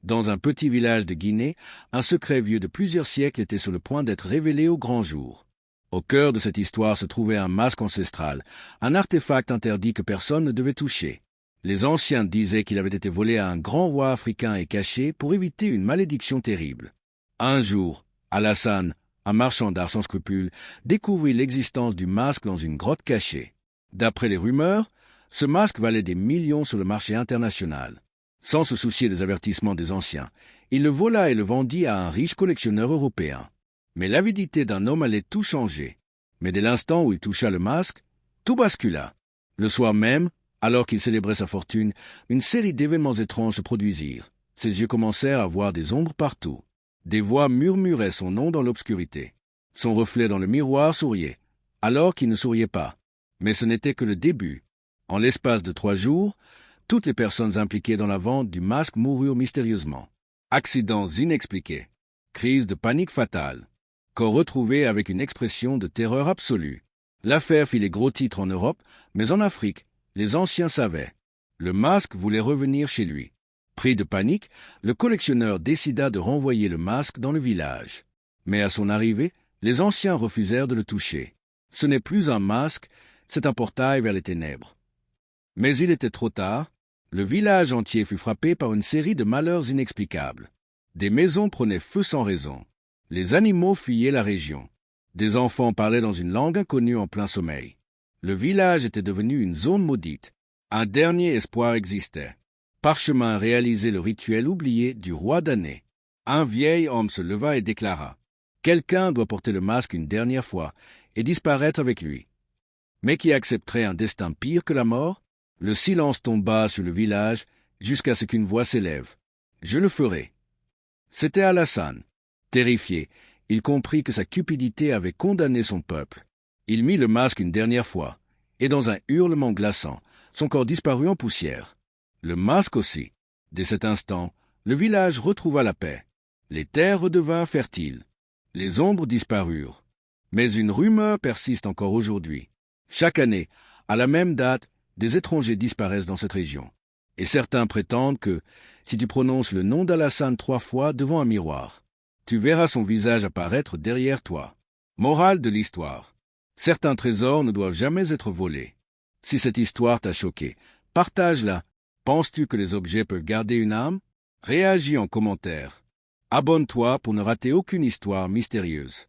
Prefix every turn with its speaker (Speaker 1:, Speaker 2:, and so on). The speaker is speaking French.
Speaker 1: Dans un petit village de Guinée, un secret vieux de plusieurs siècles était sur le point d'être révélé au grand jour. Au cœur de cette histoire se trouvait un masque ancestral, un artefact interdit que personne ne devait toucher. Les anciens disaient qu'il avait été volé à un grand roi africain et caché pour éviter une malédiction terrible. Un jour, Alassane, un marchand d'art sans scrupules, découvrit l'existence du masque dans une grotte cachée. D'après les rumeurs, ce masque valait des millions sur le marché international. Sans se soucier des avertissements des anciens, il le vola et le vendit à un riche collectionneur européen. Mais l'avidité d'un homme allait tout changer. Mais dès l'instant où il toucha le masque, tout bascula. Le soir même, alors qu'il célébrait sa fortune, une série d'événements étranges se produisirent. Ses yeux commencèrent à voir des ombres partout. Des voix murmuraient son nom dans l'obscurité. Son reflet dans le miroir souriait, alors qu'il ne souriait pas. Mais ce n'était que le début. En l'espace de 3 jours, toutes les personnes impliquées dans la vente du masque moururent mystérieusement. Accidents inexpliqués. Crise de panique fatale. Corps retrouvé avec une expression de terreur absolue. L'affaire fit les gros titres en Europe, mais en Afrique, les anciens savaient. Le masque voulait revenir chez lui. Pris de panique, le collectionneur décida de renvoyer le masque dans le village. Mais à son arrivée, les anciens refusèrent de le toucher. Ce n'est plus un masque, c'est un portail vers les ténèbres. Mais il était trop tard. Le village entier fut frappé par une série de malheurs inexplicables. Des maisons prenaient feu sans raison. Les animaux fuyaient la région. Des enfants parlaient dans une langue inconnue en plein sommeil. Le village était devenu une zone maudite. Un dernier espoir existait. Parchemin réalisait le rituel oublié du roi damné. Un vieil homme se leva et déclara « Quelqu'un doit porter le masque une dernière fois et disparaître avec lui. » Mais qui accepterait un destin pire que la mort? Le silence tomba sur le village jusqu'à ce qu'une voix s'élève. « Je le ferai. » C'était Alassane. Terrifié, il comprit que sa cupidité avait condamné son peuple. Il mit le masque une dernière fois, et dans un hurlement glaçant, son corps disparut en poussière. Le masque aussi. Dès cet instant, le village retrouva la paix. Les terres redevinrent fertiles. Les ombres disparurent. Mais une rumeur persiste encore aujourd'hui. Chaque année, à la même date, des étrangers disparaissent dans cette région. Et certains prétendent que, si tu prononces le nom d'Alassane 3 fois devant un miroir, tu verras son visage apparaître derrière toi. Morale de l'histoire. Certains trésors ne doivent jamais être volés. Si cette histoire t'a choqué, partage-la. Penses-tu que les objets peuvent garder une âme? Réagis en commentaire. Abonne-toi pour ne rater aucune histoire mystérieuse.